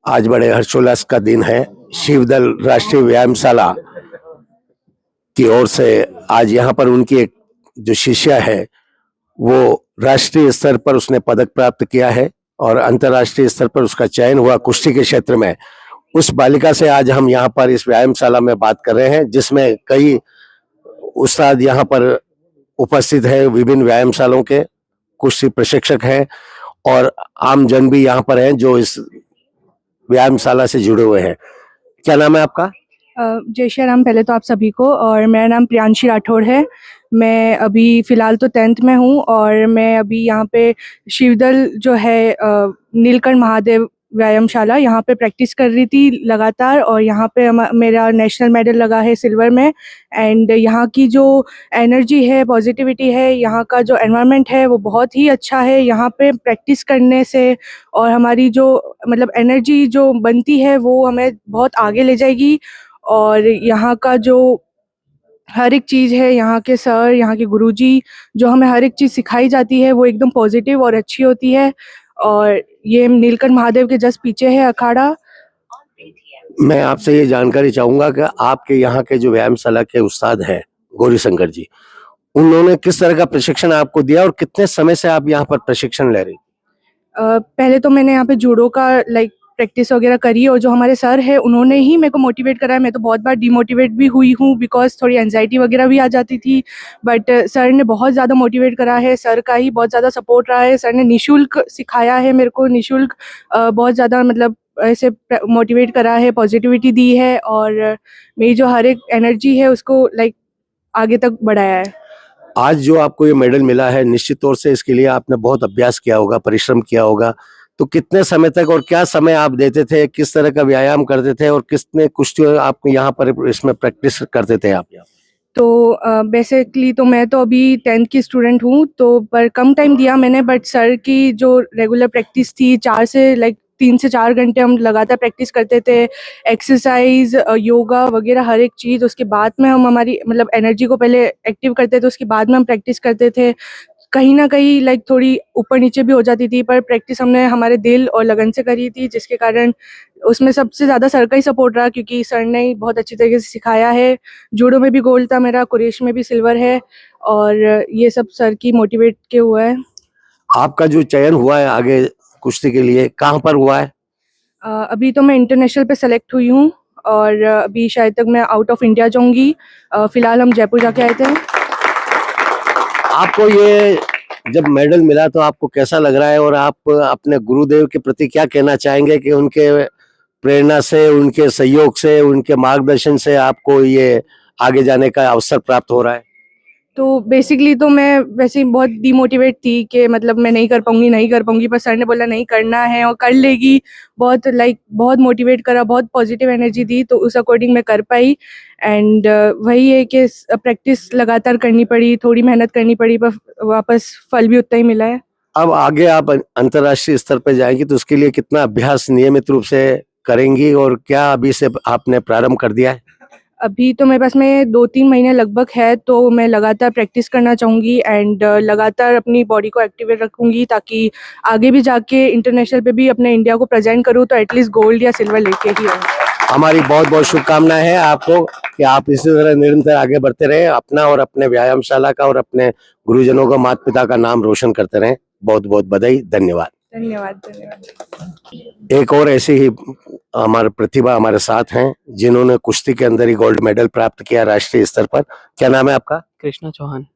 आज बड़े हर्षोल्लास का दिन है। शिवदल राष्ट्रीय व्यायामशाला की ओर से आज यहाँ पर उनकी एक जो शिष्या है वो राष्ट्रीय स्तर पर उसने पदक प्राप्त किया है और अंतर्राष्ट्रीय स्तर पर उसका चयन हुआ कुश्ती के क्षेत्र में। उस बालिका से आज हम यहाँ पर इस व्यायामशाला में बात कर रहे हैं, जिसमें कई उस्ताद यहाँ पर उपस्थित है, विभिन्न व्यायामशालों के कुश्ती प्रशिक्षक हैं और आम जन भी यहाँ पर हैं जो इस व्यायामशाला से जुड़े हुए हैं। क्या नाम है आपका? जय श्री राम। पहले तो आप सभी को, और मेरा नाम प्रियांशी राठौड़ है। मैं अभी फ़िलहाल तो 10th में हूँ और मैं अभी यहाँ पे शिवदल जो है नीलकंठ महादेव व्यायामशाला यहाँ पे प्रैक्टिस कर रही थी लगातार, और यहाँ पे मेरा नेशनल मेडल लगा है सिल्वर में। एंड यहाँ की जो एनर्जी है, पॉजिटिविटी है, यहाँ का जो एनवायरनमेंट है वो बहुत ही अच्छा है। यहाँ पे प्रैक्टिस करने से और हमारी जो मतलब एनर्जी जो बनती है वो हमें बहुत आगे ले जाएगी। और यहाँ का जो हर एक चीज़ है, यहाँ के सर, यहाँ के गुरुजी जो हमें हर एक चीज़ सिखाई जाती है वो एकदम पॉजिटिव और अच्छी होती है। और ये नीलकंठ महादेव के जस्ट पीछे है अखाड़ा। मैं आपसे ये जानकारी चाहूंगा कि आपके यहाँ के जो व्यायामशाला के उस्ताद हैं गौरी शंकर जी, उन्होंने किस तरह का प्रशिक्षण आपको दिया और कितने समय से आप यहाँ पर प्रशिक्षण ले रही? पहले तो मैंने यहाँ पे जूडो का प्रैक्टिस वगैरह करी, और जो हमारे सर है उन्होंने ही मेरे को मोटिवेट करा है। मैं तो बहुत बार डिमोटिवेट भी हुई हूँ बिकॉज थोड़ी एंजाइटी वगैरह भी आ जाती थी, बट सर ने बहुत ज़्यादा मोटिवेट करा है। सर का ही बहुत ज़्यादा सपोर्ट रहा है। सर ने निःशुल्क सिखाया है मेरे को, निःशुल्क बहुत ज़्यादा मतलब ऐसे मोटिवेट करा है, पॉजिटिविटी दी है, और मेरी जो हर एक एनर्जी है उसको आगे तक बढ़ाया है। आज जो आपको ये मेडल मिला है, निश्चित तौर से इसके लिए आपने बहुत अभ्यास किया होगा, परिश्रम किया होगा। तो कितने समय तक और क्या समय आप देते थे, किस तरह का व्यायाम करते थे और कितने कुश्ती आप यहाँ पर इसमें प्रैक्टिस करते थे आप यहाँ? तो बेसिकली तो मैं तो अभी 10th की स्टूडेंट हूँ, तो पर कम टाइम दिया मैंने, बट सर की जो रेगुलर प्रैक्टिस थी 3 से 4 घंटे हम लगातार प्रैक्टिस करते थे। एक्सरसाइज, योगा वगैरह हर एक चीज़। उसके बाद में हम हमारी मतलब एनर्जी को पहले एक्टिव करते थे, उसके बाद में हम प्रैक्टिस करते थे। कहीं ना कहीं थोड़ी ऊपर नीचे भी हो जाती थी, पर प्रैक्टिस हमने हमारे दिल और लगन से करी थी, जिसके कारण उसमें सबसे ज़्यादा सर का ही सपोर्ट रहा, क्योंकि सर ने ही बहुत अच्छी तरीके से सिखाया है। जूडो में भी गोल्ड था मेरा, कुरेश में भी सिल्वर है, और ये सब सर की मोटिवेट के हुआ है। आपका जो चयन हुआ है आगे कुश्ती के लिए, कहाँ पर हुआ है? अभी तो मैं इंटरनेशनल पे सेलेक्ट हुई हूँ, और अभी शायद तक मैं आउट ऑफ इंडिया जाऊँगी। फ़िलहाल हम जयपुर जाके आए थे। आपको ये जब मेडल मिला तो आपको कैसा लग रहा है और आप अपने गुरुदेव के प्रति क्या कहना चाहेंगे कि उनके प्रेरणा से, उनके सहयोग से, उनके मार्गदर्शन से आपको ये आगे जाने का अवसर प्राप्त हो रहा है? तो बेसिकली तो मैं वैसे ही बहुत डिमोटिवेट थी कि मतलब मैं नहीं कर पाऊंगी, पर सर ने बोला नहीं, करना है और कर लेगी। बहुत मोटिवेट करा, बहुत पॉजिटिव एनर्जी दी, तो उस अकॉर्डिंग मैं कर पाई। एंड वही है कि प्रैक्टिस लगातार करनी पड़ी, थोड़ी मेहनत करनी पड़ी, पर वापस फल भी उतना ही मिला है। अब आगे आप अंतर्राष्ट्रीय स्तर पर जाएंगी तो उसके लिए कितना अभ्यास नियमित रूप से करेंगी और क्या अभी से आपने प्रारंभ कर दिया है? अभी तो मेरे पास में 2-3 महीने लगभग है, तो मैं लगातार प्रैक्टिस करना चाहूँगी एंड लगातार अपनी बॉडी को एक्टिवेट रखूँगी, ताकि आगे भी जाके इंटरनेशनल पे भी अपने इंडिया को प्रेजेंट करूँ, तो एटलीस्ट गोल्ड या सिल्वर लेके ही आऊँ। हमारी बहुत बहुत शुभकामनाएं हैं आपको कि आप इसी तरह निरंतर आगे बढ़ते रहें, अपना और अपने व्यायामशाला का और अपने गुरुजनों का, माता पिता का नाम रोशन करते रहें। बहुत बहुत बधाई, धन्यवाद। धन्यवाद। एक और ऐसी ही हमारे प्रतिभा हमारे साथ हैं जिन्होंने कुश्ती के अंदर ही गोल्ड मेडल प्राप्त किया राष्ट्रीय स्तर पर। क्या नाम है आपका? कृष्णा चौहान।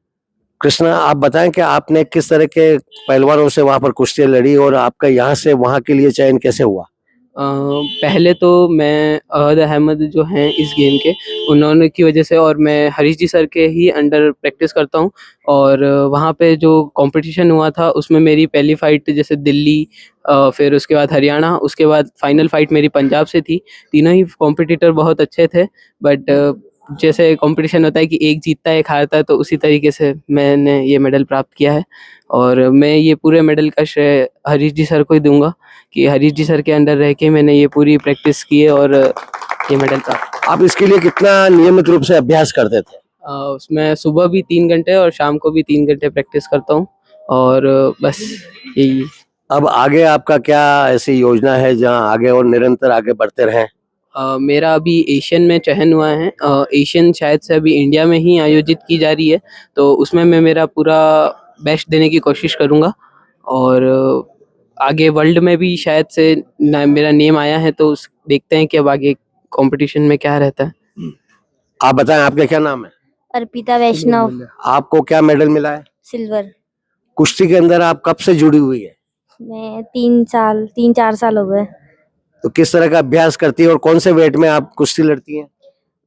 कृष्णा, आप बताएं कि आपने किस तरह के पहलवानों से वहां पर कुश्ती लड़ी और आपका यहाँ से वहां के लिए चयन कैसे हुआ? पहले तो मैं अहद अहमद जो हैं इस गेम के, उन्होंने की वजह से, और मैं हरीश जी सर के ही अंडर प्रैक्टिस करता हूं, और वहाँ पे जो कंपटीशन हुआ था उसमें मेरी पहली फ़ाइट जैसे दिल्ली, फिर उसके बाद हरियाणा, उसके बाद फाइनल फ़ाइट मेरी पंजाब से थी। तीनों ही कॉम्पिटिटर बहुत अच्छे थे, बट जैसे कंपटीशन होता है कि एक जीतता है एक हारता है, तो उसी तरीके से मैंने ये मेडल प्राप्त किया है। और मैं ये पूरे मेडल का श्रेय हरीश जी सर को ही दूंगा कि हरीश जी सर के अंडर रह के मैंने ये पूरी प्रैक्टिस की है और ये मेडल प्राप्त। आप इसके लिए कितना नियमित रूप से अभ्यास करते थे? उसमें सुबह भी 3 घंटे और शाम को भी 3 घंटे प्रैक्टिस करता हूँ, और बस यही। अब आगे आपका क्या ऐसी योजना है जहां आगे और निरंतर आगे बढ़ते रहें? मेरा अभी एशियन में चयन हुआ है। एशियन शायद से अभी इंडिया में ही आयोजित की जा रही है, तो उसमें मैं मेरा पूरा बेस्ट देने की कोशिश करूँगा। और आगे वर्ल्ड में भी शायद से मेरा नेम आया है, तो देखते हैं कि अब आगे कंपटीशन में क्या रहता है। आप बताएं, आपका क्या नाम है? अर्पिता वैष्णव, आपको क्या मेडल मिला है? सिल्वर। कुश्ती के अंदर आप कब से जुड़ी हुई है? मैं 3-4 साल हो गए। तो किस तरह का अभ्यास करती है और कौन से वेट में आप कुश्ती लड़ती हैं?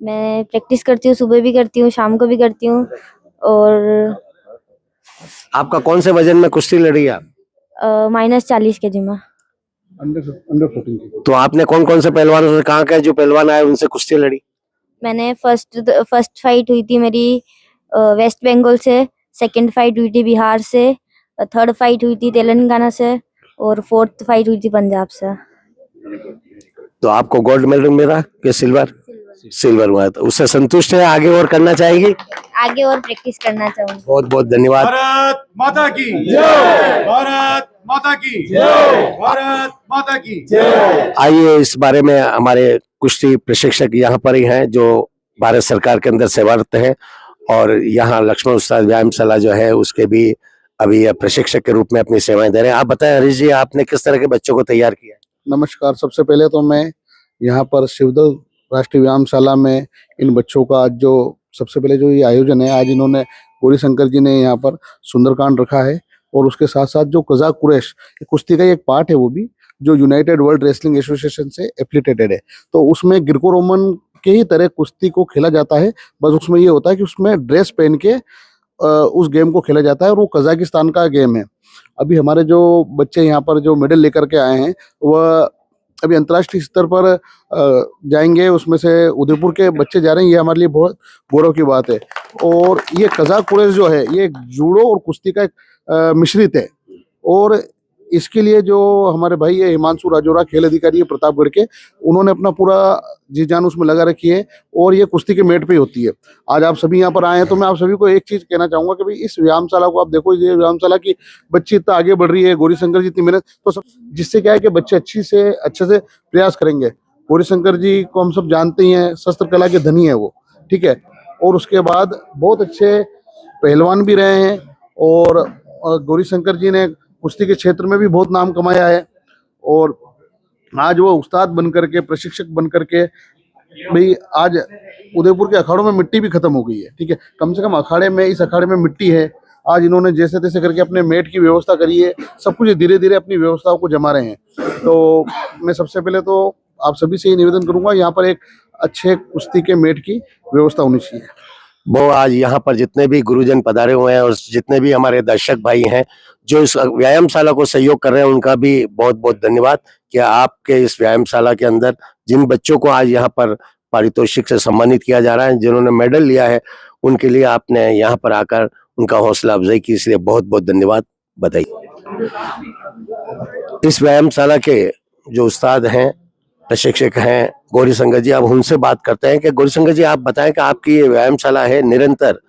मैं प्रैक्टिस करती हूँ, सुबह भी करती हूँ, शाम को भी करती हूँ। और आपका कौन से वजन में कुश्ती लड़ी आप? -40 kg में। अंडर 14 की। तो आपने कौन कौन से पहलवानों से, कहाँ के जो पहलवान आए उनसे कुश्ती लड़ी? मैंने फर्स्ट फाइट हुई थी मेरी वेस्ट बंगाल से, सेकंड फाइट हुई थी बिहार से, थर्ड फाइट हुई थी तेलंगाना से, और फोर्थ फाइट हुई थी पंजाब से। तो आपको गोल्ड मेडल मिला कि सिल्वर? सिल्वर हुआ है, तो उससे संतुष्ट है? आगे और करना चाहेगी? आगे और प्रैक्टिस करना चाहूंगी। बहुत बहुत धन्यवाद। भारत माता की जय, भारत माता की जय, भारत माता की जय। आइए इस बारे में हमारे कुश्ती प्रशिक्षक यहाँ पर ही हैं जो भारत सरकार के अंदर सेवारत है, और यहाँ लक्ष्मण उस्ताद व्यायामशाला जो है उसके भी अभी प्रशिक्षक के रूप में अपनी सेवाएं दे रहे हैं। आप बताएं हरीश जी, आपने किस तरह के बच्चों को तैयार किया? नमस्कार। सबसे पहले तो मैं यहाँ पर शिवदल राष्ट्रीय व्यायामशाला में इन बच्चों का आज जो सबसे पहले जो ये आयोजन है, आज इन्होंने गौरी शंकर जी ने यहाँ पर सुंदरकांड रखा है, और उसके साथ साथ जो कजाक कुरैश कुश्ती का एक पार्ट है वो भी जो यूनाइटेड वर्ल्ड रेसलिंग एसोसिएशन से एफिलिएटेड है, तो उसमें ग्रीको रोमन के ही तरह कुश्ती को खेला जाता है। बस उसमें ये होता है कि उसमें ड्रेस पहन के उस गेम को खेला जाता है, और वो कजाकिस्तान का गेम है। अभी हमारे जो बच्चे यहाँ पर जो मेडल लेकर के आए हैं वह अभी अंतर्राष्ट्रीय स्तर पर जाएंगे। उसमें से उदयपुर के बच्चे जा रहे हैं, ये हमारे लिए बहुत गौरव की बात है। और ये कजाक कुरैश जो है ये जूडो और कुश्ती का एक मिश्रित है, और इसके लिए जो हमारे भाई है हिमांशु राजौरा, खेल अधिकारी है प्रतापगढ़ के, उन्होंने अपना पूरा जी जान उसमें लगा रखी है, और ये कुश्ती के मेट पे ही होती है। आज आप सभी यहाँ पर आए हैं तो मैं आप सभी को एक चीज कहना चाहूंगा कि भाई इस व्यायामशाला को आप देखो, ये व्यायामशाला की बच्ची इतना आगे बढ़ रही है, गौरी शंकर जी इतनी मेहनत, तो सब जिससे क्या है कि बच्चे अच्छे से प्रयास करेंगे। गौरी शंकर जी को हम सब जानते ही हैं, शस्त्र कला के धनी है वो, ठीक है। और उसके बाद बहुत अच्छे पहलवान भी रहे हैं, और गौरी शंकर जी ने कुश्ती के क्षेत्र में भी बहुत नाम कमाया है, और आज वो उस्ताद बन करके, प्रशिक्षक बन करके, भाई आज उदयपुर के अखाड़ों में मिट्टी भी खत्म हो गई है, ठीक है। कम से कम अखाड़े में, इस अखाड़े में मिट्टी है। आज इन्होंने जैसे तैसे करके अपने मेट की व्यवस्था करी है, सब कुछ धीरे धीरे अपनी व्यवस्थाओं को जमा रहे हैं। तो मैं सबसे पहले तो आप सभी से ये निवेदन करूंगा, यहाँ पर एक अच्छे कुश्ती के मेट की व्यवस्था होनी चाहिए। वो आज यहाँ पर जितने भी गुरुजन पधारे हुए हैं और जितने भी हमारे दर्शक भाई हैं जो इस व्यायामशाला को सहयोग कर रहे हैं, उनका भी बहुत बहुत धन्यवाद कि आपके इस व्यायामशाला के अंदर जिन बच्चों को आज यहाँ पर पारितोषिक से सम्मानित किया जा रहा है, जिन्होंने मेडल लिया है, उनके लिए आपने यहाँ पर आकर उनका हौसला अफजाई की, इसलिए बहुत बहुत धन्यवाद, बधाई। इस व्यायामशाला के जो उस्ताद हैं, प्रशिक्षक हैं गौरी शंकर जी, अब उनसे बात करते हैं कि गौरी शंकर जी आप बताएं कि आपकी ये व्यायामशाला है निरंतर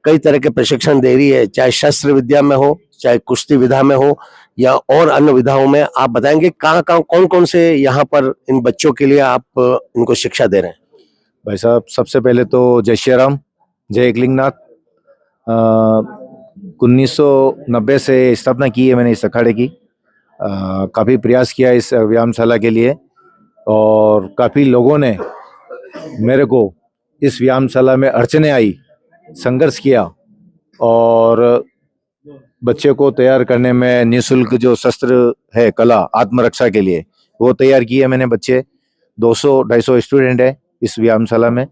कई तरह के प्रशिक्षण दे रही है, चाहे शस्त्र विद्या में हो, चाहे कुश्ती विधा में हो, या और अन्य विधाओं में। आप बताएंगे कहाँ कहाँ कौन कौन से यहाँ पर इन बच्चों के लिए आप इनको शिक्षा दे रहे हैं? भाई साहब, सबसे पहले तो जय श्री राम, जय एकलिंगनाथ। 1990 से स्थापना की है मैंने इस अखाड़े की। काफ़ी प्रयास किया इस व्यायामशाला के लिए, और काफ़ी लोगों ने मेरे को इस व्यायामशाला में अड़चने आई, संघर्ष किया, और बच्चे को तैयार करने में निःशुल्क जो शस्त्र है कला आत्मरक्षा के लिए वो तैयार किए मैंने बच्चे। 200-250 स्टूडेंट है इस व्यायामशाला में,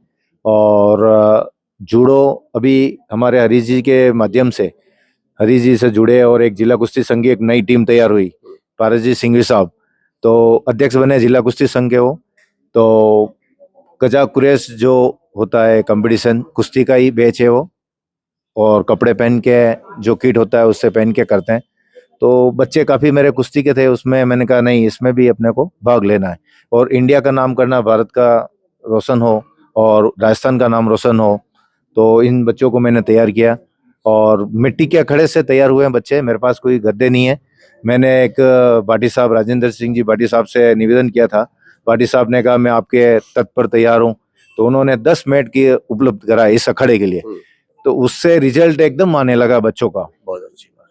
और जूडो अभी हमारे हरीश जी के माध्यम से, हरीश जी से जुड़े, और एक जिला कुश्ती संघ की एक नई टीम तैयार हुई, पारस सिंघवी साहब तो अध्यक्ष बने जिला कुश्ती संघ के वो। तो कजाक कुरैश जो होता है कंपटीशन, कुश्ती का ही बैच है वो, और कपड़े पहन के जो किट होता है उससे पहन के करते हैं। तो बच्चे काफ़ी मेरे कुश्ती के थे, उसमें मैंने कहा नहीं, इसमें भी अपने को भाग लेना है, और इंडिया का नाम करना, भारत का रोशन हो और राजस्थान का नाम रोशन हो। तो इन बच्चों को मैंने तैयार किया, और मिट्टी के अखड़े से तैयार हुए हैं बच्चे, मेरे पास कोई गद्दे नहीं है, मैंने एक भाटी साहब राजेंद्र सिंह जी भाटी साहब से निवेदन किया था। भाटी साहब ने कहा मैं आपके तत्पर तैयार हूँ, तो उन्होंने 10 मैट की उपलब्ध कराया इस अखाड़े के लिए। तो उससे रिजल्ट एकदम आने लगा बच्चों का। बहुत अच्छी बात।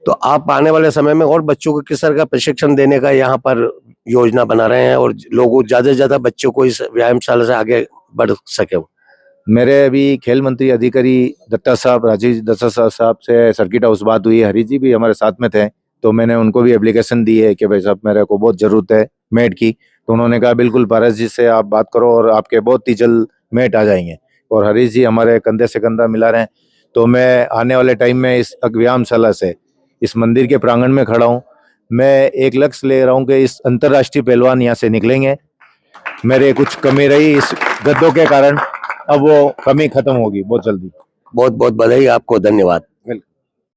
तो आप आने वाले समय में और बच्चों को किस तरह का प्रशिक्षण देने का यहाँ पर योजना बना रहे हैं और लोगों ज्यादा से ज्यादा बच्चों को इस व्यायामशाला से आगे बढ़ सके? मेरे अभी खेल मंत्री अधिकारी दत्ता साहब राजीव दत्ता साहब से सर्किट हाउस बात हुई। हरी जी भी हमारे साथ में थे, तो मैंने उनको भी एप्लीकेशन दी है कि भाई साहब मेरे को बहुत ज़रूरत है मैट की। तो उन्होंने कहा बिल्कुल पारस जी से आप बात करो और आपके बहुत ही जल्द मैट आ जाएंगे। और हरीश जी हमारे कंधे से कंधा मिला रहे हैं। तो मैं आने वाले टाइम में इस व्यायामशाला से इस मंदिर के प्रांगण में खड़ा हूँ। मैं एक लक्ष्य ले रहा हूँ कि इस अंतर्राष्ट्रीय पहलवान यहाँ से निकलेंगे। मेरे कुछ कमी रही इस गद्दों के कारण, अब वो कमी खत्म होगी बहुत जल्दी। बहुत बहुत बधाई आपको, धन्यवाद।